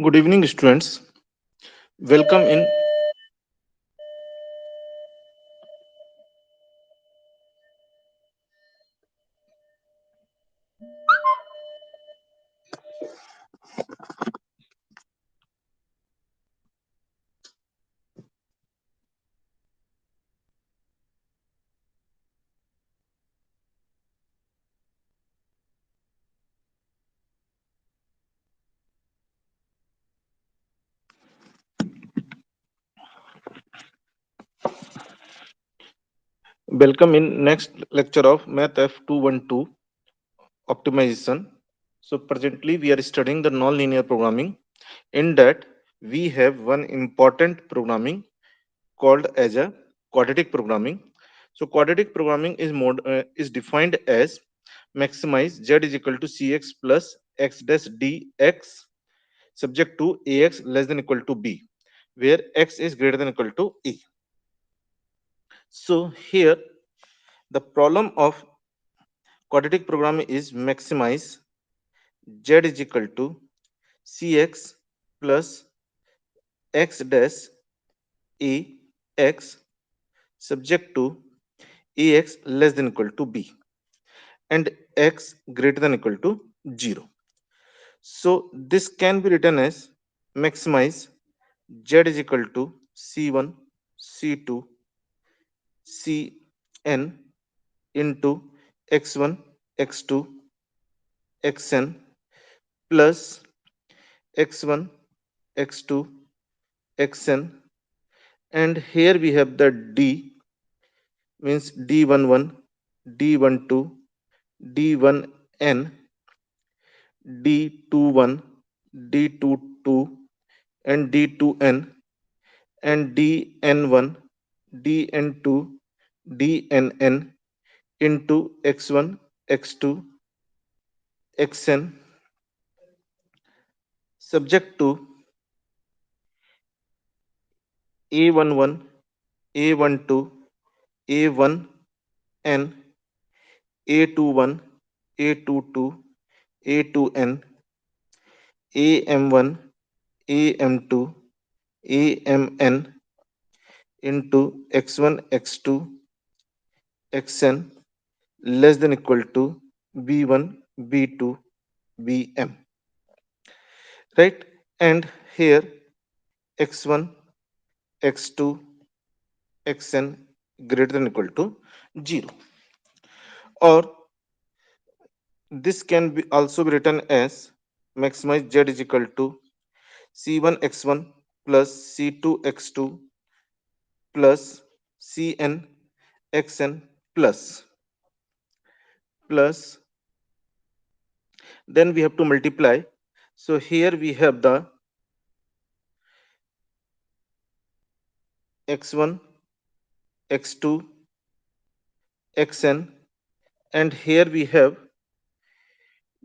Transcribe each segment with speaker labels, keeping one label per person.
Speaker 1: Good evening, students. Welcome in. Welcome in next lecture of Math F212 optimization. So presently we are studying the non-linear programming. In that we have one important programming called as a quadratic programming. So quadratic programming is defined as maximize z is equal to cx plus x dash dx subject to ax less than equal to b, where x is greater than equal to e. So here the problem of quadratic programming is maximize z is equal to cx plus x dash a x subject to ax less than equal to b and x greater than equal to 0. So this can be written as maximize z is equal to c1 c2 cn into x1 x2 xn plus x1 x2 xn, and here we have the d means d11 d12 d1n d21 d22 and d2n and dn1 dn2 dnn into x1 x2 xn subject to a11 a12 a1n a21 a22 a2n am1 am2 amn into x1 x2 xn less than equal to b1 b2 bm, right? And here x1 x2 xn greater than equal to 0, or this can be also be written as maximize z is equal to c1 x1 plus c2 x2 plus cn xn plus then we have to multiply. So here we have the x1 x2 xn, and here we have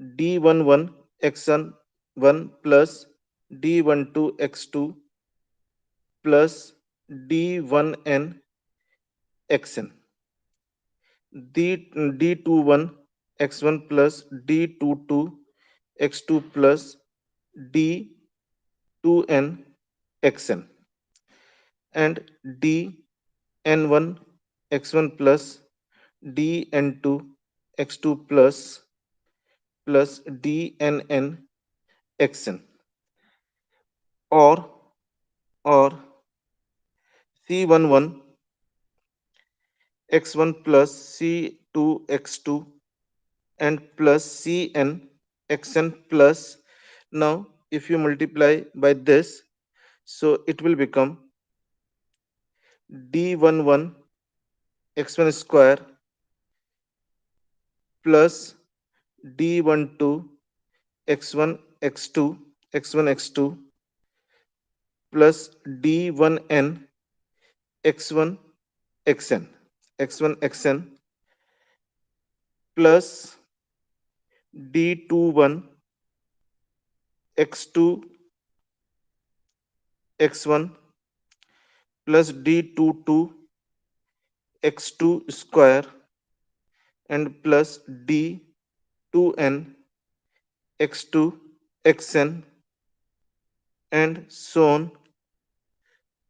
Speaker 1: d11 xn 1 plus d12 x2 plus d1n xn, d21 x1 plus d22 x2 plus d2n xn and dn1 x1 plus dn2 x2 plus dnn xn, or c11 x1 plus c2 x2 and plus cn xn plus, now if you multiply by this, so it will become d11 x1 square plus d12 x1 x2 x1 x2 plus d1n x1 xn x1 xn plus d21 x2 x1 plus d22 x2 square and plus d2n x2 xn and so on,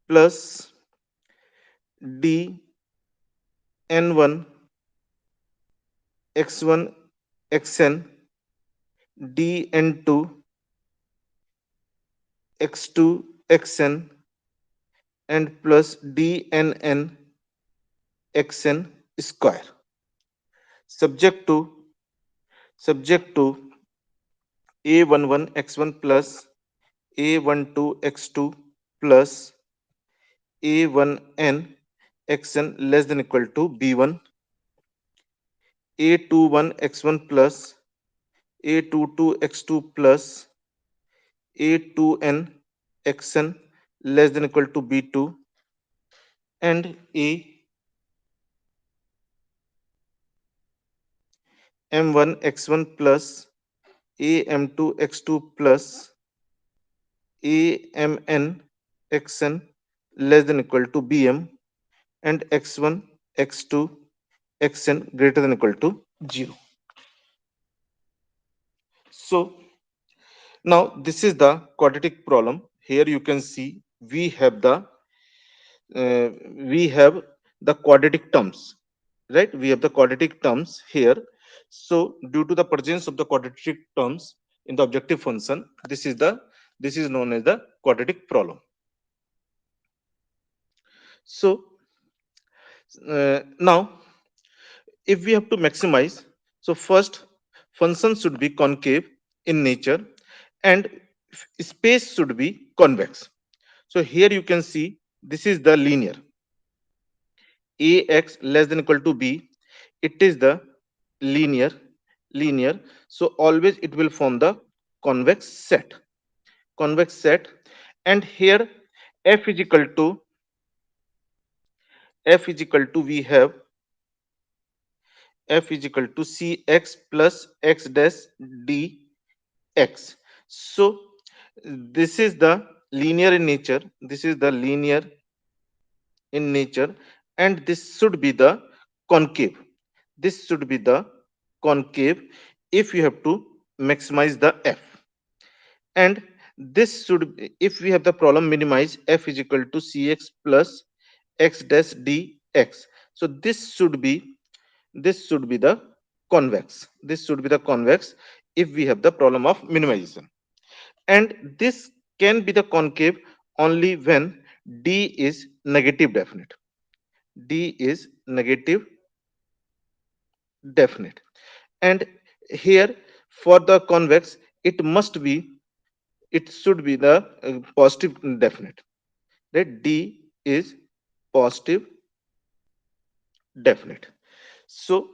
Speaker 1: plus dn1 x1 xn dn2 x2 xn and plus dnn xn square, subject to subject to a11 x1 plus a12 x2 plus a1n xn less than equal to b1, a21 x1 plus a22 x2 plus a2n xn less than equal to b2, and a m1 x1 plus a m2 x2 plus a mn xn less than equal to bm, and x1 x2 xn greater than equal to 0. So now this is the quadratic problem. Here you can see we have uh, the quadratic terms, right? We have the quadratic terms here. So due to the presence of the quadratic terms in the objective function, this is known as the quadratic problem. So now if we have to maximize, so first function should be concave in nature and space should be convex. So here you can see this is the linear ax less than equal to b. It is the linear linear, so always it will form the convex set, convex set. And here f is equal to we have f is equal to cx plus x dash dx. So this is the linear in nature, this is the linear in nature, and this should be the concave, this should be the concave if you have to maximize the f. And this should be, if we have the problem minimize f is equal to cx plus x dash dx. So this should be the convex, this should be the convex if we have the problem of minimization. And this can be the concave only when d is negative definite, d is negative definite. And here for the convex it must be, it should be the positive definite, right? D is positive definite. So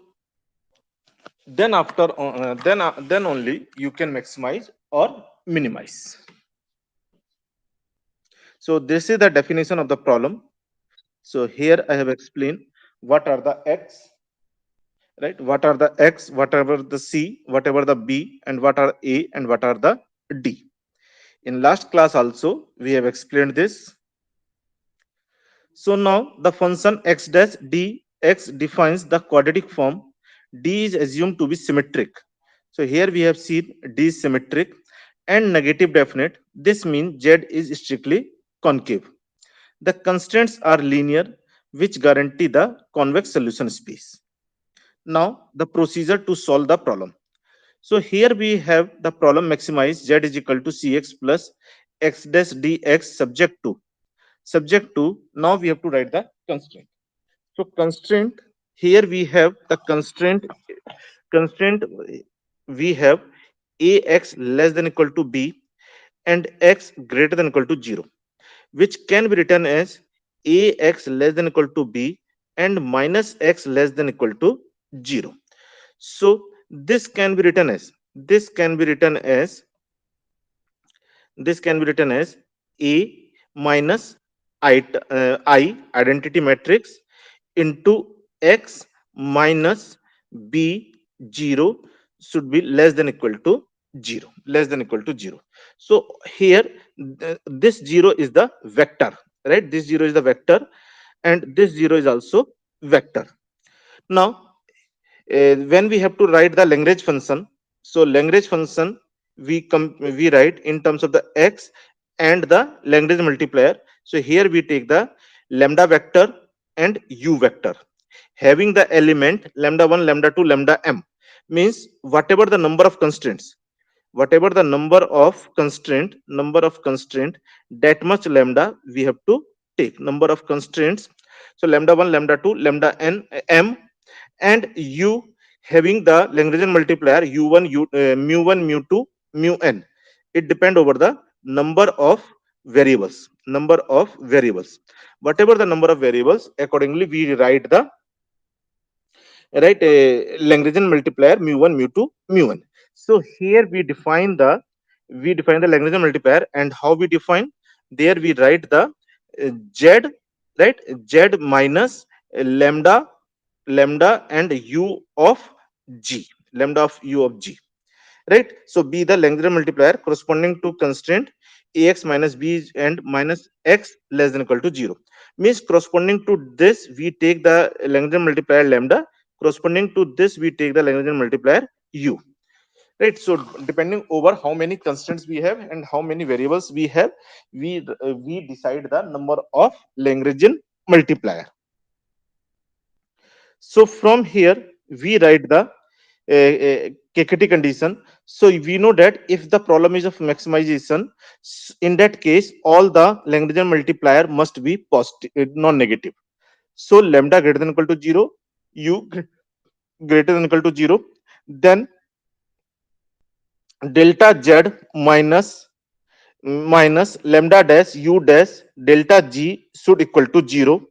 Speaker 1: then only you can maximize or minimize. So this is the definition of the problem. So here I have explained what are the x, right? What are the x, whatever the c, whatever the b, and what are a and what are the d. In last class also we have explained this. So now the function x dash dx defines the quadratic form. D is assumed to be symmetric. So here we have seen D is symmetric and negative definite. This means Z is strictly concave. The constraints are linear, which guarantee the convex solution space. Now the procedure to solve the problem. So here we have the problem maximize Z is equal to Cx plus x dash dx subject to, now we have to write the constraint. So constraint, here we have the constraint we have ax less than equal to b and x greater than equal to 0, which can be written as ax less than equal to b and minus x less than equal to 0. So this can be written as, this can be written as this can be written as a minus I identity matrix into x minus b 0 should be less than equal to 0, less than equal to 0. So here this 0 is the vector, right? This 0 is the vector and this 0 is also vector. Now when we have to write the Lagrange function, so Lagrange function we write in terms of the x and the Lagrange multiplier. So here we take the lambda vector and u vector having the element lambda 1, lambda 2, lambda m, means whatever the number of constraints, whatever the number of constraint, that much lambda we have to take, number of constraints. So lambda 1, lambda 2, lambda n m, and u having the Lagrangian multiplier u1 mu1 mu2 mu n. It depend over the number of variables, whatever the number of variables, accordingly we write the right Lagrangian multiplier mu1 mu2 mu1. So here we define the Lagrangian multiplier, and how we define, there we write the z, right, z minus lambda lambda and u of g, lambda of u of g, right. So be the Lagrangian multiplier corresponding to constraint ax minus b and minus x less than equal to 0, means corresponding to this we take the Lagrangian multiplier lambda, corresponding to this we take the Lagrangian multiplier u, right. So depending over how many constraints we have and how many variables we have, we decide the number of Lagrangian multiplier. So from here we write the KKT condition. So we know that if the problem is of maximization, in that case all the Lagrangian multiplier must be positive, non-negative. So lambda greater than equal to 0, u greater than equal to 0, then delta z minus lambda dash u dash delta g should equal to 0,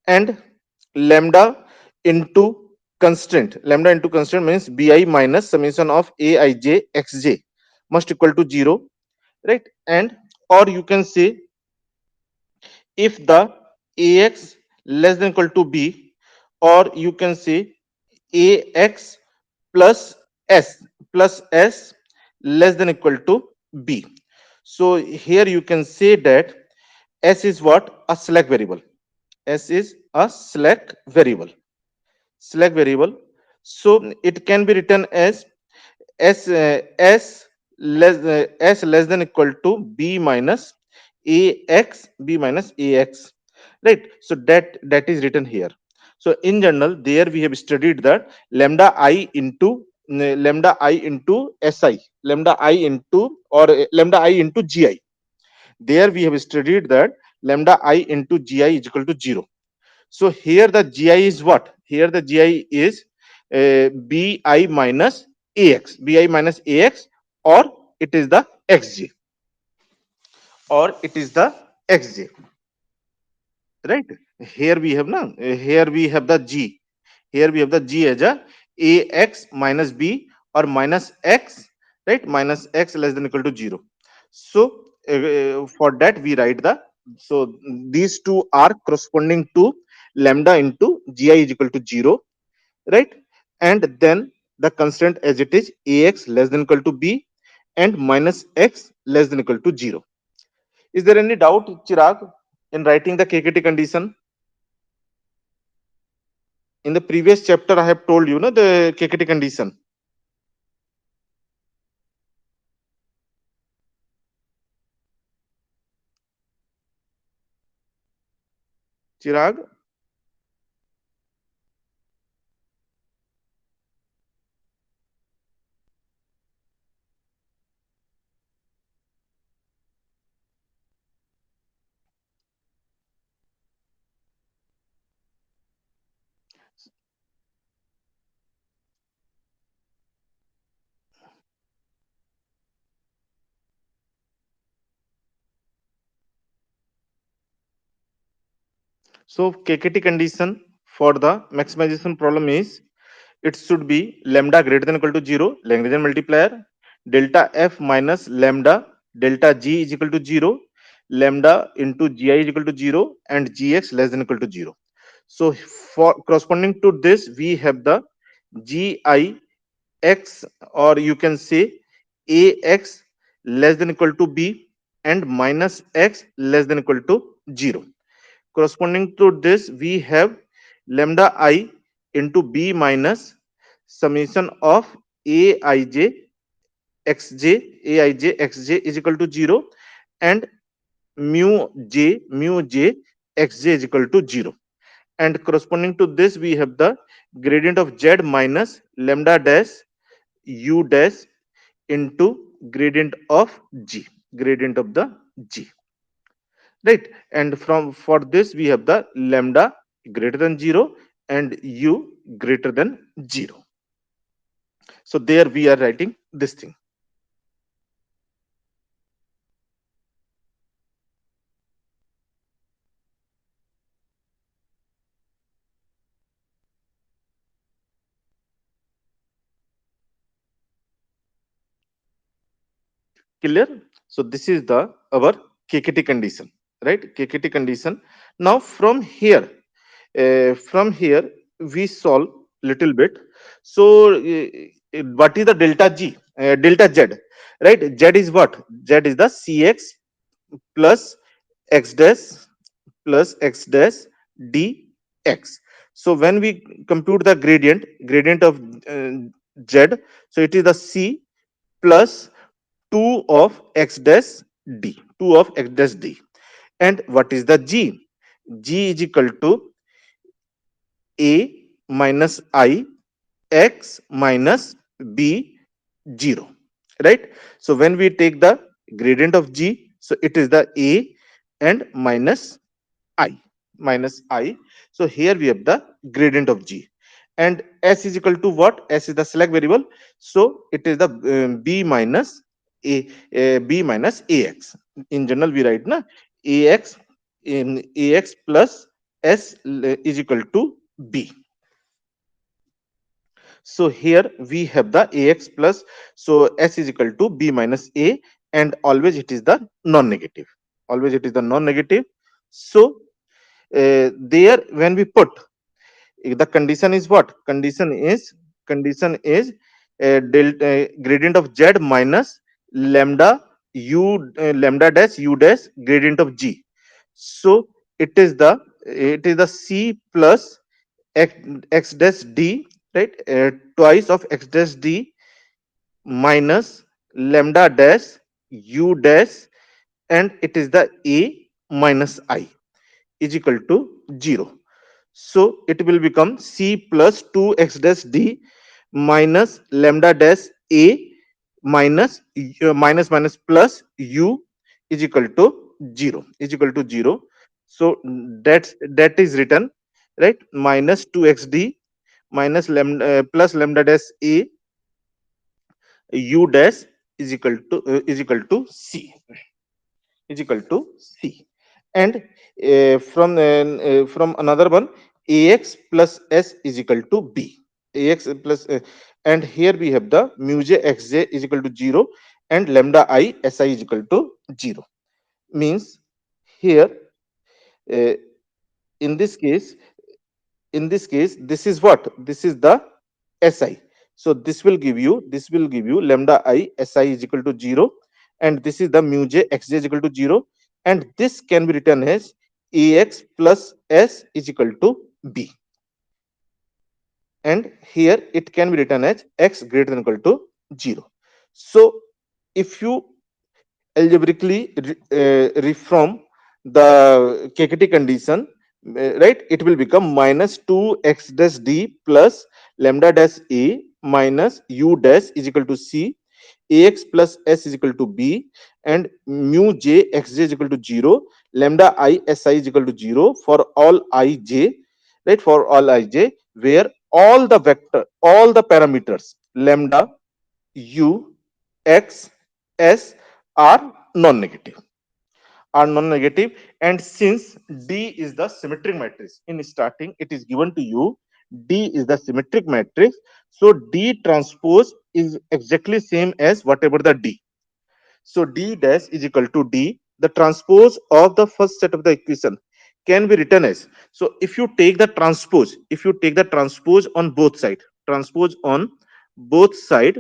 Speaker 1: and lambda into lambda into constraint means bi minus summation of aij xj must equal to 0, right. And or you can say, if the ax less than equal to b, or you can say ax plus s less than equal to b. So here you can say that s is what, a slack variable, s is a slack variable. So it can be written as s less than equal to b minus ax, right. So that is written here. So in general there we have studied that lambda I into gi, there we have studied that lambda I into gi is equal to 0. So here the gi is what, here the gi is bi minus ax, or it is the xj, right. Here we have here we have the g, as a ax minus b or minus x, right, minus x less than equal to 0. So for that we write the, so these two are corresponding to lambda into gi is equal to 0, right. And then the constraint as it is ax less than equal to b and minus x less than equal to 0. Is there any doubt, Chirag, in writing the KKT condition? In the previous chapter I have told you the KKT condition. Chirag, so KKT condition for the maximization problem is, it should be lambda greater than equal to 0, Lagrangian multiplier, delta f minus lambda delta g is equal to 0, lambda into gi is equal to 0, and gx less than equal to 0. So for corresponding to this we have the gi x, or you can say ax less than equal to b and minus x less than equal to 0. Corresponding to this we have lambda I into b minus summation of aij xj is equal to 0, and mu j xj is equal to 0. And corresponding to this, we have the gradient of z minus lambda dash u dash into gradient of g, gradient of the g, right? And from for this we have the lambda greater than 0 and u greater than 0. So there we are writing this thing. Clear? So this is the our kkt condition, right? Kkt condition. Now from here we solve little bit. So what is the delta g, delta z, right? Z is what? Z is the cx plus x dash plus x dash dx. So when we compute the gradient of z, so it is the c plus 2 of x dash d, 2 of x dash d. And what is the g? G is equal to a minus I x minus b 0, right? So when we take the gradient of g, so it is the a and i minus I. So here we have the gradient of g, and s is equal to what? S is the select variable, so it is the b minus a, b minus ax. In general we write na ax in ax plus s is equal to b. So here we have the ax plus, so s is equal to b minus a, and always it is the non-negative. Always it is the non-negative. So there when we put the condition is what? Condition is delta gradient of z minus lambda lambda dash u dash gradient of g. So it is the c plus x dash d, right? Twice of x dash d minus lambda dash u dash, and it is the a minus I is equal to 0. So it will become c plus 2x dash d minus lambda dash a minus minus plus u is equal to 0, is equal to 0. So that is written, right? Minus 2x d minus lambda plus lambda dash a u dash is equal to c, is equal to c. And from another one, ax plus s is equal to b, ax plus and here we have the mu j xj is equal to 0 and lambda I si is equal to 0. Means here uh, in this case, this is what? This is the si. So this will give you lambda I si is equal to 0, and this is the mu j xj is equal to 0, and this can be written as ax plus s is equal to b, and here it can be written as x greater than equal to 0. So if you algebraically reform the kkt condition, right, it will become minus 2x dash d plus lambda dash a minus u dash is equal to c, ax plus s is equal to b, and mu j xj is equal to 0, lambda I si is equal to 0 for all ij, right? For all ij where all the parameters lambda u x s are non-negative, and since d is the symmetric matrix, in starting it is given to you d is the symmetric matrix, so d transpose is exactly same as whatever the d. So d dash is equal to d, the transpose of the first set of the equation can be written as, so if you take the transpose on both side, transpose on both side,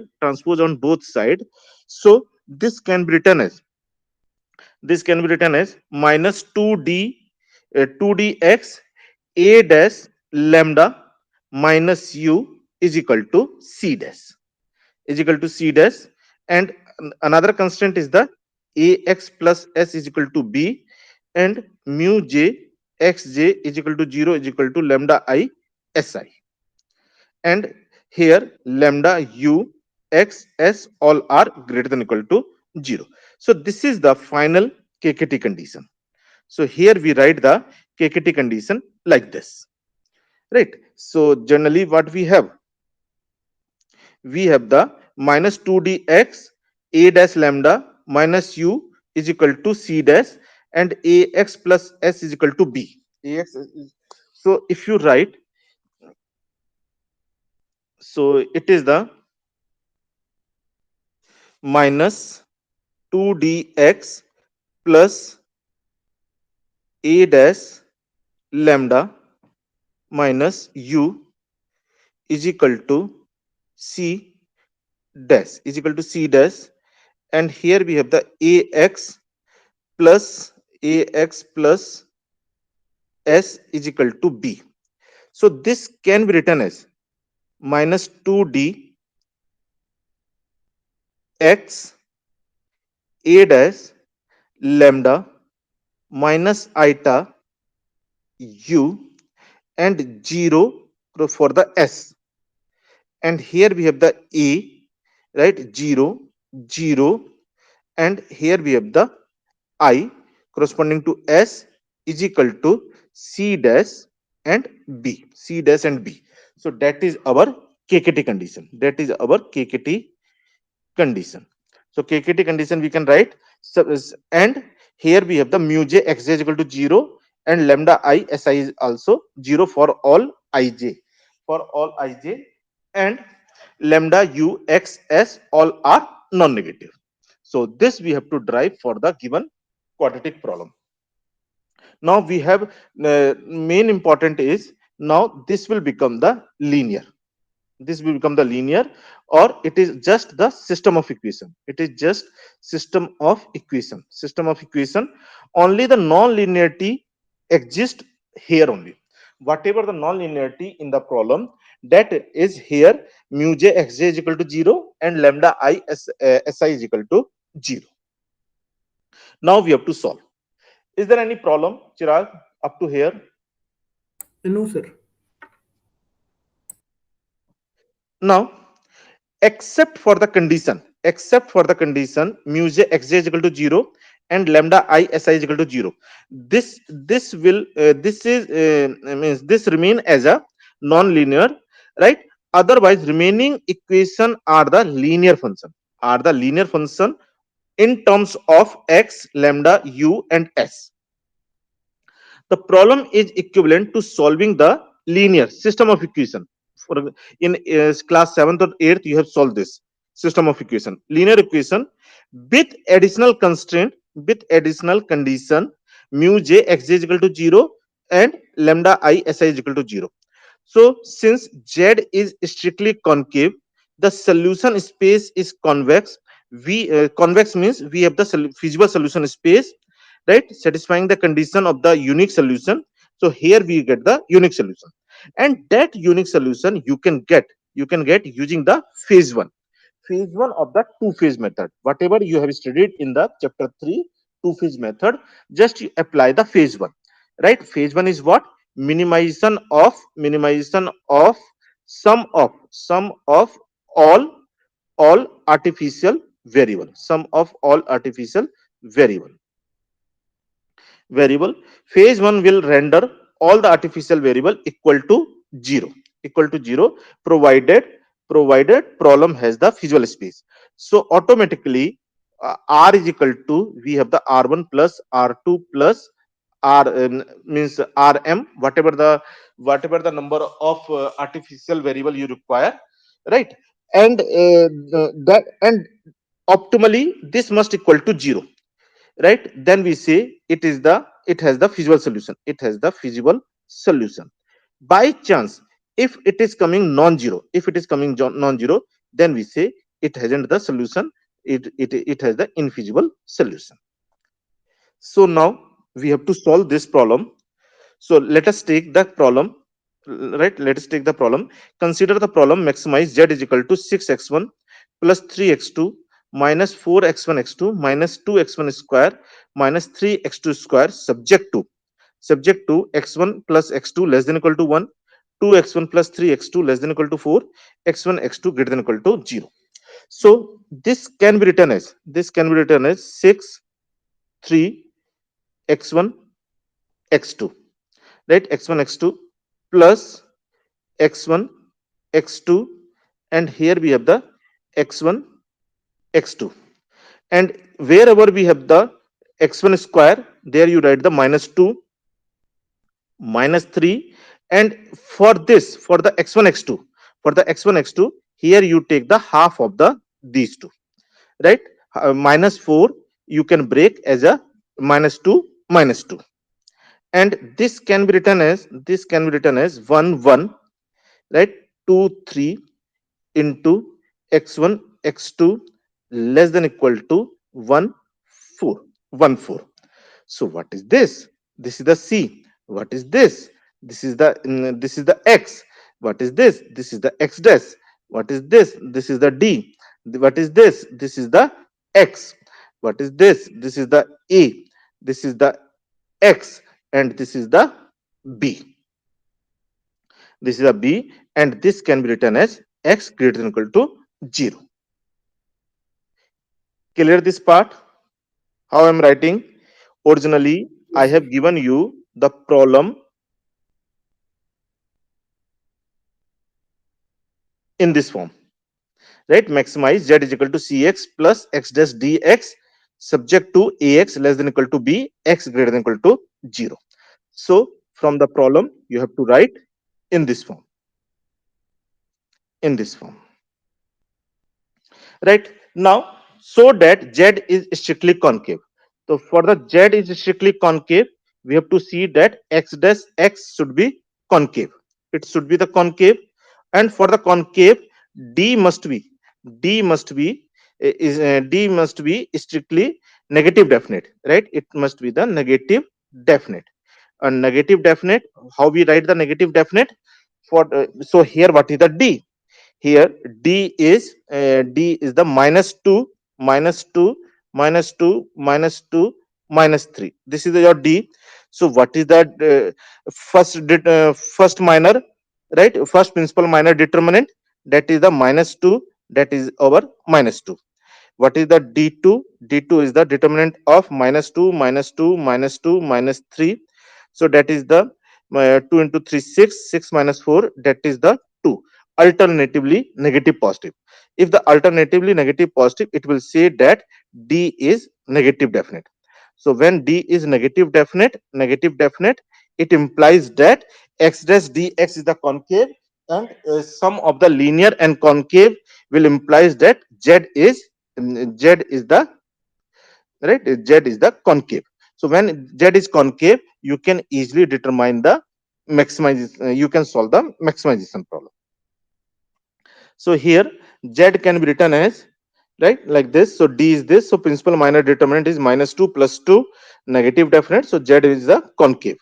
Speaker 1: so this can be written as minus 2dx a dash lambda minus u is equal to c dash, and another constant is the ax plus s is equal to b, and mu j xj is equal to 0 is equal to lambda I si, and here lambda u x s all are greater than equal to 0. So this is the final kkt condition. So here we write the kkt condition like this, right? So generally what we have the minus 2dx a dash lambda minus u is equal to c dash, and ax plus s is equal to b. So if you write, so it is the minus 2dx plus a dash lambda minus u is equal to c dash, and here we have the plus ax plus s is equal to b. So this can be written as minus 2d x a dash lambda minus eta u, and 0 for the s, and here we have the a, right? 0 0, and here we have the I corresponding to S is equal to C dash and B. C dash and B. So that is our KKT condition. That is our KKT condition. So KKT condition we can write. So, and here we have the mu j xj is equal to 0, and lambda I si is also 0 for all ij. For all ij, and lambda u x s all are non-negative. So this we have to derive for the given quadratic problem. Now we have main important is, now this will become the linear. This will become the linear, or it is just the system of equation. It is just system of equation. System of equation. Only the non-linearity exists here only. Whatever the non-linearity in the problem, that is here mu j xj is equal to 0, and lambda I si is equal to 0. Now we have to solve. Is there any problem, Chirag, up to here?
Speaker 2: No, sir.
Speaker 1: Now, except for the condition mu j xj is equal to 0 and lambda I si is equal to 0, this will this is means this remain as a non-linear, right? Otherwise, remaining equation are the linear function. In terms of x, lambda, u, and s. The problem is equivalent to solving the linear system of equation. For in class 7th or 8th, you have solved this system of equation, linear equation, with additional constraint, with additional condition, mu j xj is equal to 0 and lambda I si is equal to 0. So since z is strictly concave, the solution space is convex. Convex means we have the feasible solution space, right, satisfying the condition of the unique solution. So here we get the unique solution, and that unique solution you can get using the phase one of the two phase method. Whatever you have studied in the chapter 3 two phase method, just you apply the phase one, right? Phase one is what? Minimization of sum of all artificial variable. variable Phase 1 will render all the artificial variable equal to 0 provided problem has the visual space. So automatically r is equal to, we have the r1 plus r2 plus r means rm, whatever the number of artificial variable you require, right? And that, and optimally this must equal to 0, right? Then we say it has the feasible solution. By chance, if it is coming non-zero, then we say it hasn't the solution, it has the infeasible solution. So now we have to solve this problem. So let us take the problem, right? Let us take the problem. Consider the problem: maximize z is equal to 6x1 plus 3x2 minus 4x1 x2 minus 2x1 square minus 3x2 square subject to x1 plus x2 less than equal to 1, 2x1 plus 3x2 less than equal to 4, x1 x2 greater than equal to 0. So this can be written as 6 3 x1 x2, right? x1 x2 plus x1 x2, and here we have the x1 x2, and wherever we have the x1 square, there you write the minus 2 minus 3, and for the x1 x2, here you take the half of the these two, right? Minus 4 you can break as a minus 2 minus 2, and this can be written as 1 1, right? 2 3 into x1 x2 less than equal to 1 4 1 4. So what is this? This is the c. What is this? This is the x. What is this? This is the x dash. What is this? This is the d. What is this? This is the x. What is this? This is the a. This is the x, and this is the b. This is a b, and this can be written as x greater than equal to 0. Clear this part? How I am writing? Originally, I
Speaker 2: Yes, sir.
Speaker 1: have given you the problem in this form, right? Maximize z is equal to cx plus x dash dx subject to ax less than equal to b, x greater than equal to 0. So from the problem you have to write in this form, in this form, right? Now, so that z is strictly concave, so for the z is strictly concave, we have to see that x dash x should be concave. It should be the concave, and for the concave, d must be d must be d must be strictly negative definite, right? It must be the negative definite. A negative definite, how we write the negative definite? So here what is the d? Here d is the minus 2 minus 2 minus 2 minus 2 minus 3. This is your d. So what is that first minor, right? First principal minor determinant, that is the minus 2, that is our minus 2. What is the d2? D2 is the determinant of minus 2 minus 2 minus 2 minus 3. So that is the 2 into 3 6, 6 minus 4, that is the 2. Alternatively negative positive. If the alternatively negative positive, it will say that d is negative definite. So when d is negative definite, it implies that x dash dx is the concave, and sum of the linear and concave will implies that z is the right, z is the concave. So when z is concave, you can easily determine the maximization, you can solve the maximization problem. So here z can be written as, right, like this. So d is this, so principal minor determinant is minus 2 plus 2, negative definite, so z is the concave.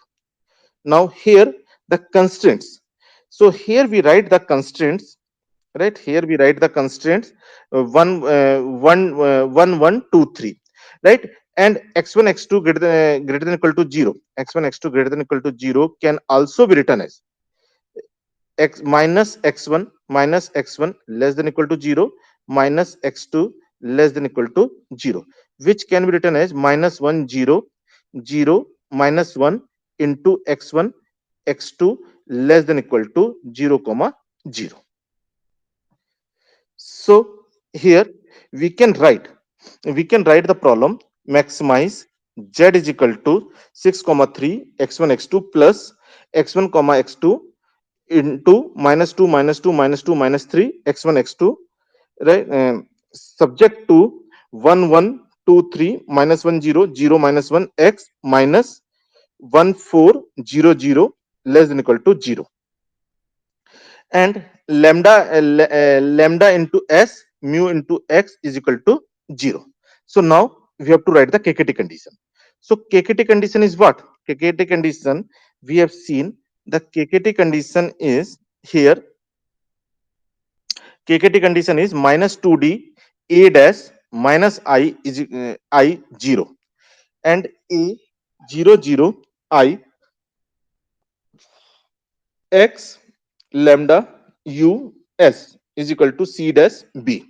Speaker 1: Now here the constraints. So here we write the constraints, right? Here we write the constraints, 1 2 3, right? And x1 x2 greater than equal to 0, x1 x2 greater than equal to 0 can also be written as x minus x1 less than equal to 0 minus x2 less than equal to 0, which can be written as minus 1 0 0 minus 1 into x1 x2 less than equal to 0 comma 0. So here we can write the problem: maximize z is equal to 6 comma 3 x1 x2 plus x1 comma x2 into minus 2 minus 2 minus 2 minus 3 x1 x2, right? Subject to 1 1 2 3 minus 1 0 0 minus 1 x minus 1 4 0 0 less than equal to 0, and lambda into s mu into x is equal to 0. So now we have to write the kkt condition. So kkt condition is what? Kkt condition, we have seen the kkt condition is here. Kkt condition is minus 2d a dash minus I is I 0, and a 0 0 I x lambda u s is equal to c dash b.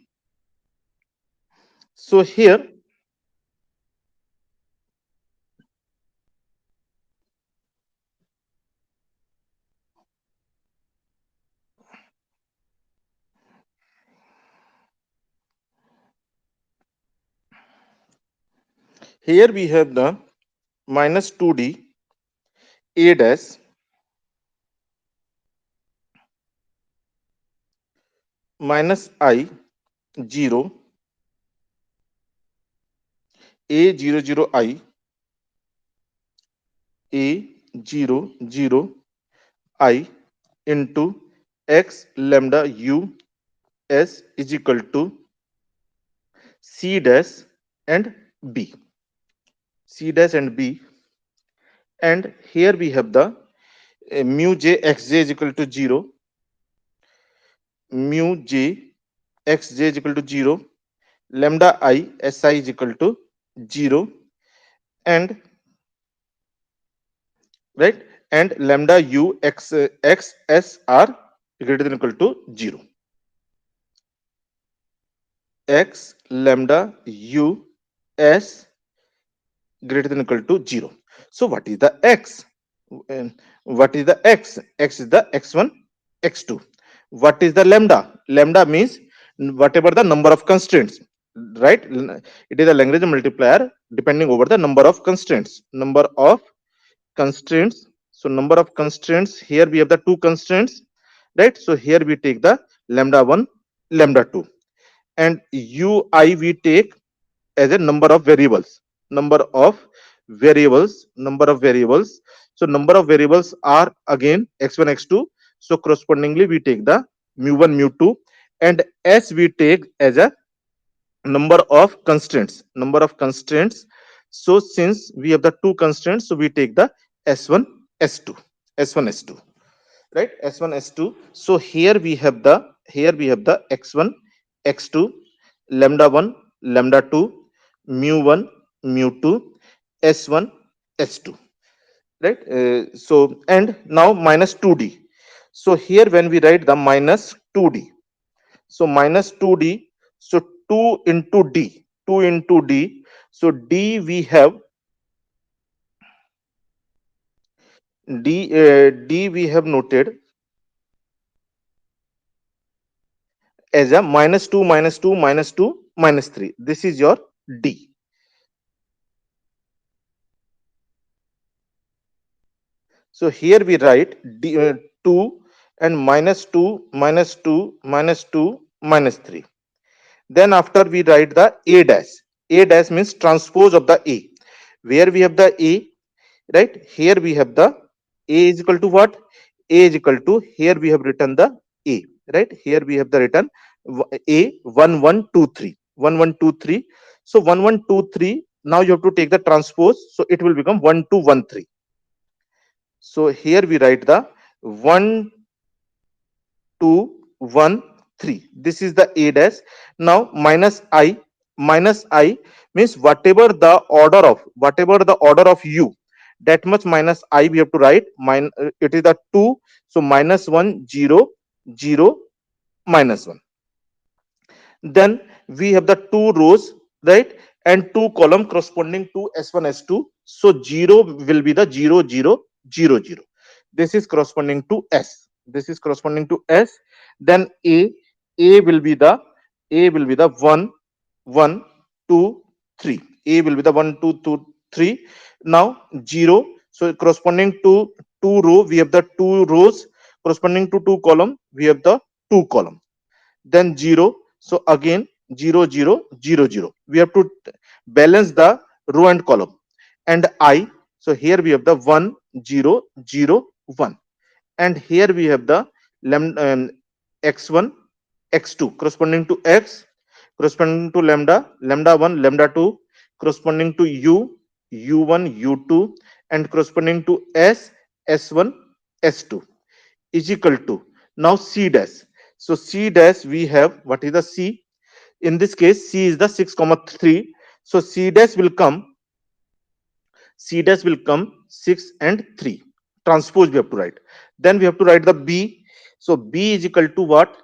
Speaker 1: So here we have the minus 2d a dash minus I 0 a 0 0 I a 0 0 I into x lambda u s is equal to c dash and b. C dash and b, and here we have the mu j xj is equal to 0, mu j xj is equal to 0, lambda I si is equal to 0, and right, and lambda u x x s are greater than or equal to 0. X lambda u s greater than or equal to 0. So what is the x? And what is the x? X is the x1, x2. What is the lambda? Lambda means whatever the number of constraints, right? It is a Lagrange multiplier depending over the number of constraints. Number of constraints. So number of constraints, here we have the two constraints, right? So here we take the lambda 1, lambda 2, and ui we take as a number of variables. Number of variables. So number of variables are again x1, x2. So correspondingly we take the mu1, mu2, and s we take as a number of constraints. So since we have the two constraints, so we take the s1, s2, s1, s2, right? S1, S2. So here we have the x1, x2, lambda 1, lambda 2, mu 1, mu 2, s1, s2, right? So and now minus 2d. So here when we write the minus 2d, so minus 2d, so 2 into d, 2 into d. So d we have noted as a minus 2, minus 2, minus 2, minus 3. This is your d. So here we write d, 2 and minus 2, minus 2, minus 2, minus 3. Then after we write the a dash. A dash means transpose of the a. Where we have the a, right? Here we have the a is equal to what? A is equal to, here we have written the a, right? Here we have the written a 1 1 2 3, 1 1 2 3. So 1 1 2 3. Now you have to take the transpose, so it will become 1 2 1 3. So here we write the 1 2 1 3. This is the a dash. Now minus I means whatever the order of u, that much minus I we have to write. It is the 2. So minus 1 0 0 minus 1. Then we have the two rows, right, and two column corresponding to s1, s2. So 0 will be the 0 0 0 0. This is corresponding to s. This is corresponding to s. Then a will be the 1 1 2 3. A will be the 1 2 2 3. Now 0. So corresponding to two row, we have the two rows. Corresponding to two column, we have the two column. Then 0. So again 0 0 0 0. We have to balance the row and column. And I. So here we have the 1 0 0 1. And here we have the x1, x2 corresponding to x, corresponding to lambda 1, lambda 2, corresponding to u1, u2, and corresponding to s1, s2 is equal to now c dash. So c dash we have, what is the c? In this case, c is the 6 comma 3. So c dash will come, c dash will come 6 and 3. Transpose we have to write. Then we have to write the b. So b is equal to what?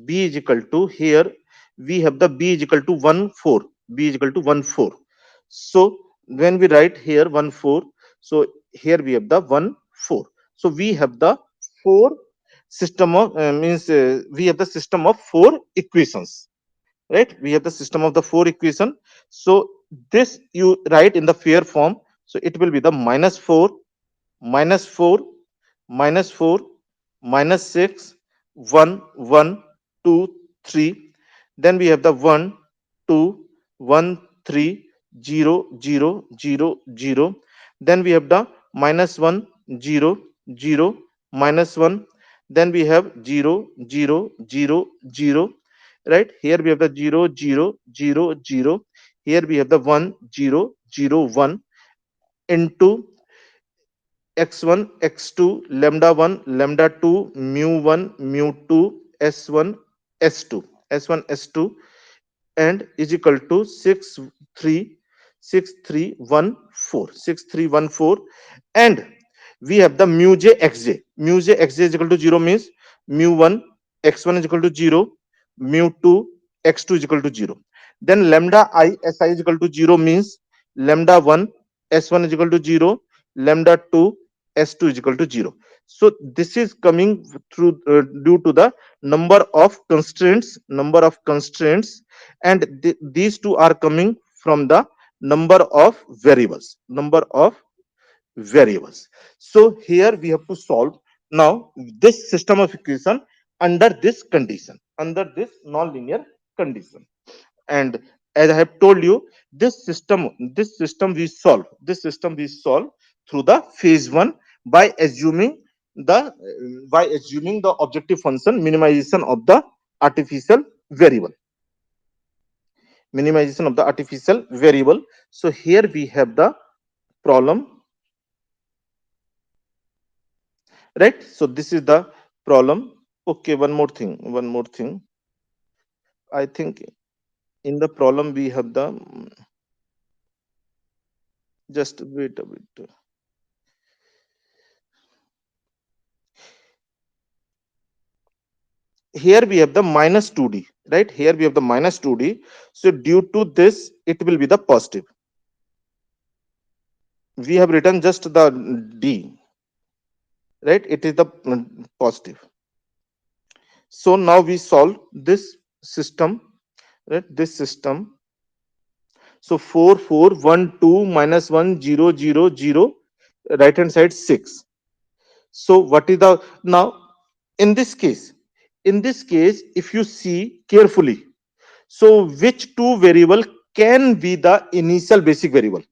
Speaker 1: B is equal to, here we have the b is equal to 1 4. B is equal to 1 4. So when we write here 1 4, so here we have the 1 4. So we have the four system of means we have the system of four equations, right? We have the system of the four equation. So this you write in the fair form. So it will be the minus 4, minus 4, minus 4, minus 6, 1 1 2 3. Then we have the 1 2 1 3 0 0 0 0. Then we have the minus 1 0 0 minus 1. Then we have 0 0 0 0. Right here we have the 0 0 0 0. Here we have the 1 0 0 1 into x1 x2 lambda 1 lambda 2 mu 1 mu 2 s1 s2 s1 s2 and is equal to 6 3 6 3 1 4 6 3 1 4. And we have the mu j xj. Mu j xj is equal to 0 means mu 1 x1 is equal to 0, mu 2 x2 is equal to 0. Then lambda I si is equal to 0 means lambda 1 s1 is equal to 0, lambda 2 s2 is equal to 0. So this is coming through due to the number of constraints, and these two are coming from the number of variables. So here we have to solve now this system of equation under this condition, under this nonlinear condition. And as I have told you, this system we solve through the phase one by assuming the objective function minimization of the artificial variable. Minimization of the artificial variable. So here we have the problem, right? So this is the problem. Okay, one more thing. I think in the problem we have the, just wait a bit. Here we have the minus 2d, right? Here we have the minus 2d. So due to this, it will be the positive. We have written just the d, right? It is the positive. So now we solve this system, right? This system. So 4 4 1 2 minus 1 0 0 0, right hand side 6. So what is the, now in this case, if you see carefully, so which two variable can be the initial basic variable?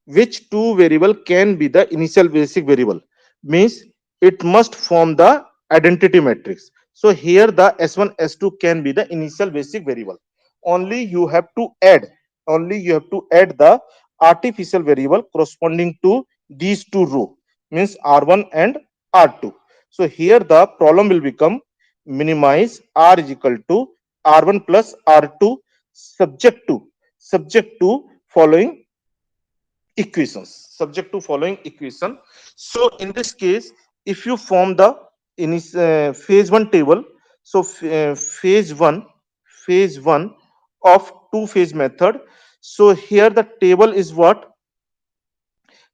Speaker 1: Which two variable can be the initial basic variable? Means it must form the identity matrix. So here the S1, S2 can be the initial basic variable. Only you have to add, the artificial variable corresponding to these two row, means R1 and R2. So here the problem will become minimize R is equal to R1 plus R2 subject to following equations, So in this case, if you form the phase one table, so phase one of two phase method. So here the table is what?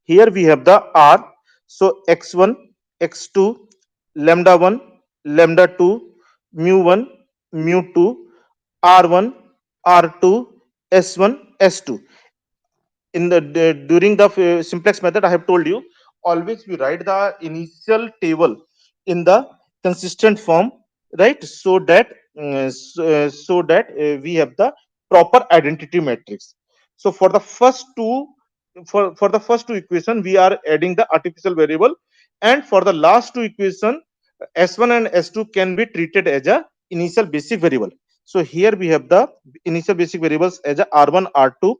Speaker 1: Here we have the R. So x1 x2 lambda 1 lambda 2 mu 1 mu 2 r1 r2 s1 s2. In the during the simplex method, I have told you, always we write the initial table in the consistent form, right? So that we have the proper identity matrix. So for the first two, for the first two equation, we are adding the artificial variable, and for the last two equation, s1 and s2 can be treated as a initial basic variable. So here we have the initial basic variables as a r1 r2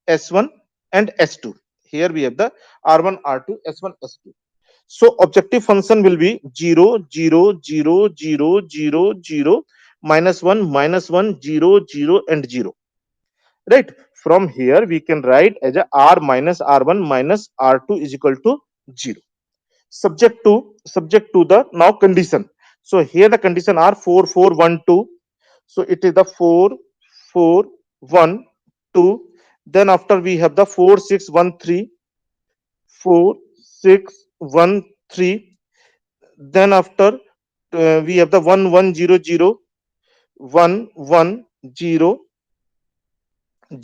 Speaker 1: s1 and s2. Here we have the r1 r2 s1 s2. So objective function will be 0 0 0 0 0 0 -1, 0, 0, and 0. Right? From here, we can write as a r minus r1 minus r2 is equal to 0. Subject to the now condition. So here the condition are 4, 4, 1, 2. So it is the 4, 4, 1, 2. Then after we have the 4, 6, 1, 3, 4, 6, 1, 3. Then after we have the 1, 1, 0, 0, 1, 1, 0,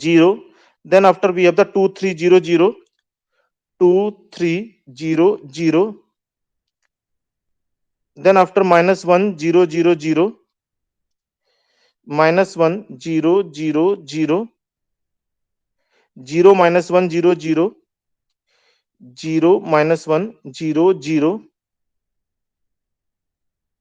Speaker 1: 0. Then after we have the 2, 3, 0, 0, 2, 3, 0, 0. Then after -1, 0, 0, 0, -1, 0, 0, 0, 0, -1, 0, 0, 0, -1, 0, 0.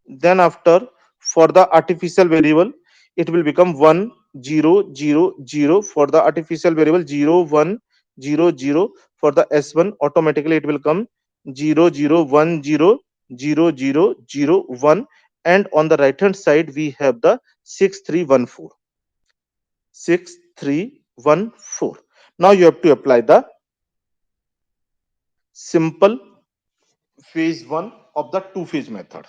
Speaker 1: Then after for the artificial variable, it will become 1, 0, 0, 0. For the artificial variable 0, 1, 0, 0. For the S1, automatically it will come 0, 0, 1, 0, 0, 0, 0, 1. And on the right hand side, we have the 6, 3, 1, 4. 6, 3, 1, 4. Now you have to apply the simple phase 1 of the two phase method.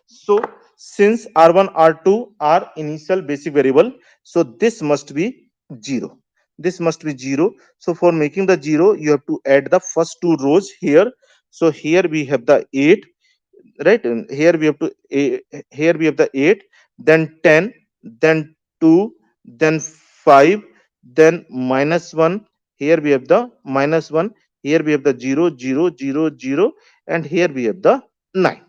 Speaker 1: So since R1, R2 are initial basic variable, so this must be 0. This must be 0. So for making the 0, you have to add the first two rows here. So here we have the 8, right? And here we have to here we have the 8, then 10, then 2, then 5, then -1. Here we have the -1. Here we have the 0, 0, 0, 0, and here we have the 9.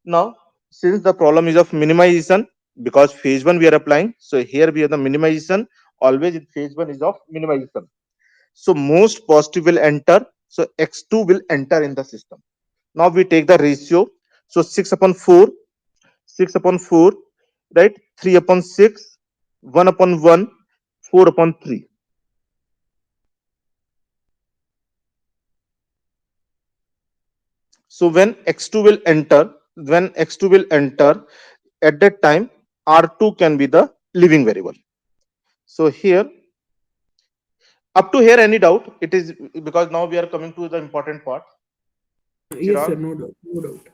Speaker 1: Now, since the problem is of minimization, because phase 1 we are applying, so here we have the minimization. Always in phase 1 is of minimization. So most positive will enter. So x2 will enter in the system. Now we take the ratio. So 6 upon 4, 6 upon 4, right? 3 upon 6, 1 upon 1, 4 upon 3. So when x2 will enter, at that time, R2 can be the living variable. So here, up to here, any doubt? It is because now we are coming to the important part.
Speaker 2: Yes,
Speaker 1: Chirag.
Speaker 2: sir. No doubt. No doubt.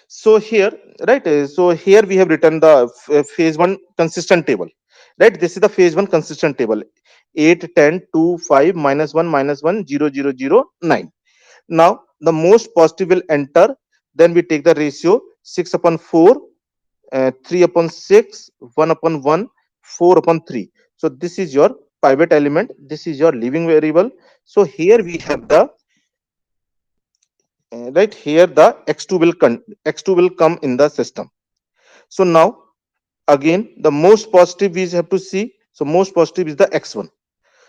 Speaker 1: So here, right? So here we have written the phase 1 consistent table, right? This is the phase 1 consistent table: 8, 10, 2, 5, -1, -1, 0, 0, 0, 9. Now the most positive will enter. Then we take the ratio 6 upon 4, 3 upon 6, 1 upon 1, 4 upon 3. So this is your pivot element. This is your living variable. So here we have the right here the x2 will come in the system. So now again the most positive we have to see. So most positive is the x1.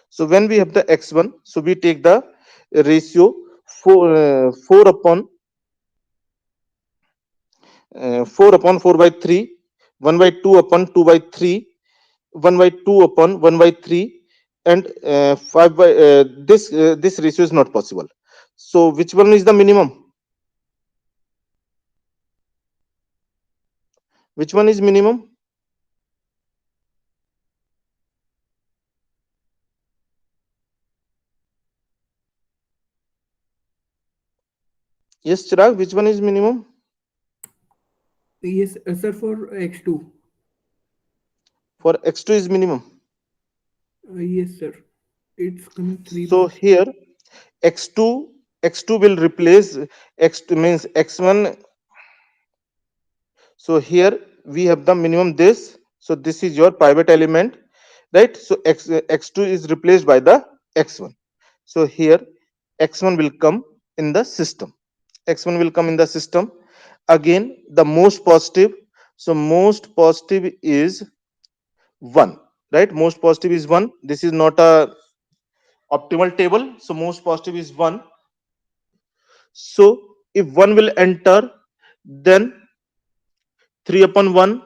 Speaker 1: So when we have the x1, so we take the ratio 4 upon 4 upon 4 by 3, 1 by 2 upon 2 by 3, 1 by 2 upon 1 by 3, and 5 by this ratio is not possible. So which one is the minimum? Which one is minimum? Yes, Chirag, which one is minimum?
Speaker 2: Yes, sir. For X2.
Speaker 1: For x2 is minimum.
Speaker 2: Yes, sir. It's coming 3
Speaker 1: So
Speaker 2: bar.
Speaker 1: here x2 will replace x2 means x1. So here we have the minimum this. So this is your pivot element, right? So x2 is replaced by the x1. So here x1 will come in the system. X1 will come in the system. Again, the most positive. So most positive is 1, right? Most positive is 1. This is not a optimal table. So most positive is 1. So if 1 will enter, then 3 upon 1,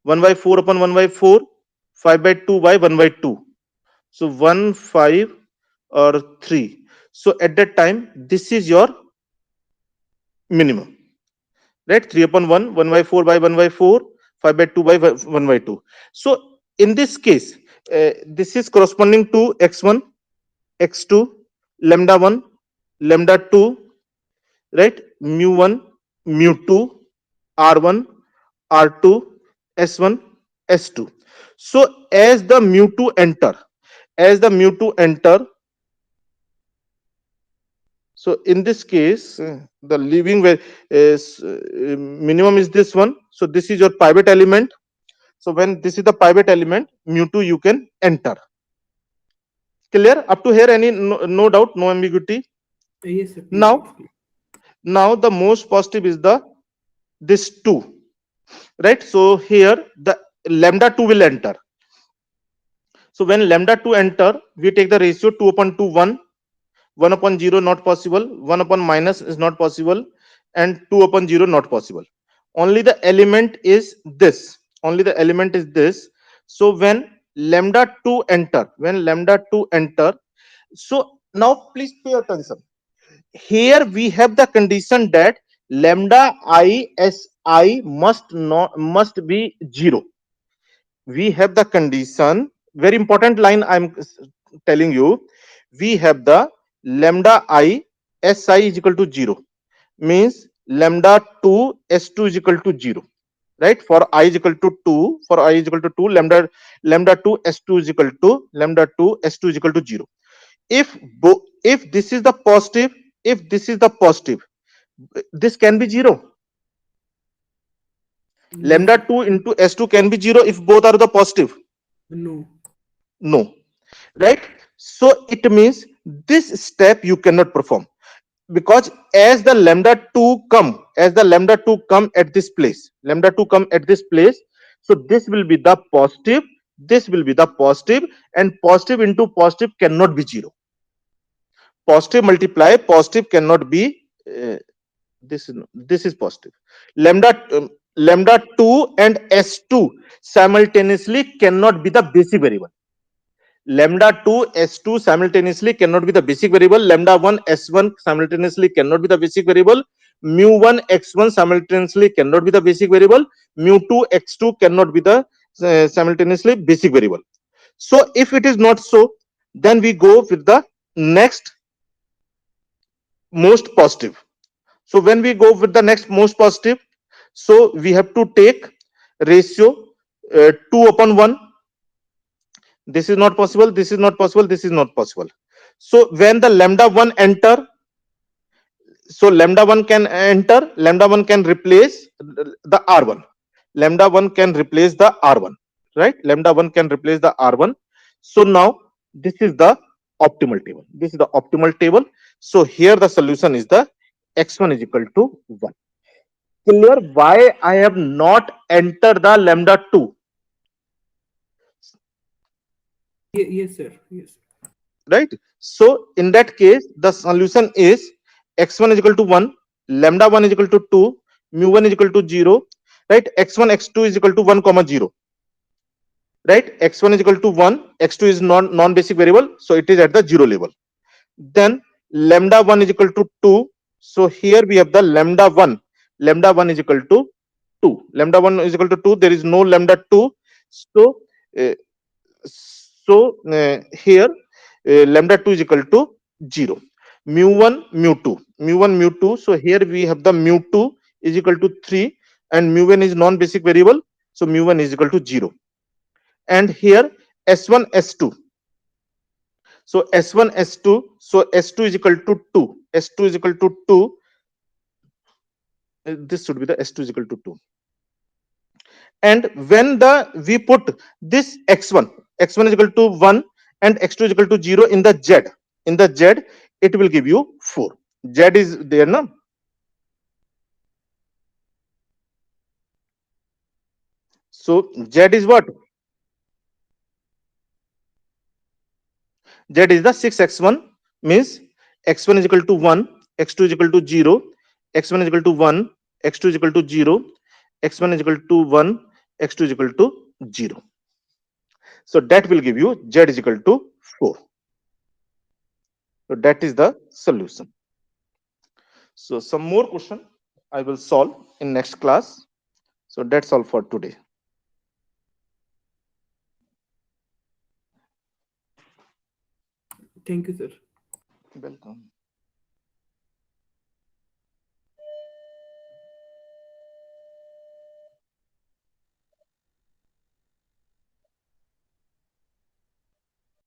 Speaker 1: 1 by 4 upon 1 by 4, 5 by 2 by 1 by 2. So 1, 5 or 3. So at that time, this is your minimum, right? 3 upon 1, 1 by 4 by 1 by 4, 5 by 2 by 1 by 2. So in this case, this is corresponding to x1, x2, lambda 1, lambda 2, right? Mu1, mu2, r1, r2, s1, s2. So as the mu2 enter, as the mu2 enter, so in this case, the leaving where is minimum is this one. So this is your pivot element. So when this is the pivot element, mu2 you can enter. Clear up to here? Any no doubt, no ambiguity.
Speaker 2: Yes, sir. Please,
Speaker 1: Now,
Speaker 2: it's clear.
Speaker 1: now the most positive is the this two, right? So here the lambda 2 will enter. So when lambda 2 enter, we take the ratio 2 upon 2 1, 1 upon 0 not possible, 1 upon minus is not possible, and 2 upon 0 not possible. Only the element is this, only the element is this. So when lambda 2 enter, when lambda 2 enter, so now please pay attention. Here we have the condition that lambda I s I must be 0. We have the condition, very important line I'm telling you. We have the lambda I si is equal to 0, means lambda 2 s2 is equal to 0, right? For I is equal to 2, for I is equal to 2, lambda 2 s2 is equal to lambda 2 s2 is equal to 0. If if this is the positive, if this is the positive, this can be 0.
Speaker 2: No,
Speaker 1: Lambda
Speaker 2: sir.
Speaker 1: 2 into s2 can be 0 if both are the positive.
Speaker 2: No.
Speaker 1: No, right? So it means this step you cannot perform, because as the lambda 2 come, as the lambda 2 come at this place, lambda 2 come at this place, so this will be the positive, this will be the positive, and positive into positive cannot be 0. Positive multiply positive cannot be this is positive. Lambda 2 and s2 simultaneously cannot be the basic variable. Lambda 2 s2 simultaneously cannot be the basic variable. Lambda 1 s1 simultaneously cannot be the basic variable. Mu 1 x1 simultaneously cannot be the basic variable. Mu 2 x2 cannot be the simultaneously basic variable. So if it is not so, then we go with the next most positive. So when we go with the next most positive, so we have to take ratio 2 upon 1. This is not possible, this is not possible, this is not possible. So when the lambda 1 enter, so lambda 1 can enter, lambda 1 can replace the r1, lambda 1 can replace the r1, right? Lambda 1 can replace the r1. So now this is the optimal table, this is the optimal table. So here the solution is the x1 is equal to 1. Clear why I have not entered the lambda 2,
Speaker 2: Yes, sir. Yes.
Speaker 1: right? So in that case the solution is x1 is equal to 1, lambda 1 is equal to 2, mu 1 is equal to 0, right? X1 x2 is equal to 1 comma 0, right? X1 is equal to 1, x2 is non basic variable, so it is at the 0 level. Then lambda 1 is equal to 2, so here we have the lambda 1 is equal to 2, lambda 1 is equal to 2, there is no lambda 2. So uh, here lambda 2 is equal to 0. Mu 1 mu 2, mu 1 mu 2, so here we have the mu 2 is equal to 3, and mu 1 is non basic variable, so mu 1 is equal to 0. And here s1 s2, so s1 s2, so s2 is equal to 2, s2 is equal to 2, this should be the s2 is equal to 2. And when the we put this x1 is equal to 1 and x2 is equal to 0 in the z, in the z, it will give you 4. Z is there now. So z is what? Z is the 6x1, means x1 is equal to 1, x2 is equal to 0, x1 is equal to 1, x2 is equal to 0, x1 is equal to 1, x2 is equal to 0. So that will give you z is equal to 4. So that is the solution. So some more question I will solve in next class. So that's all for today.
Speaker 2: Thank you, sir.
Speaker 1: Welcome.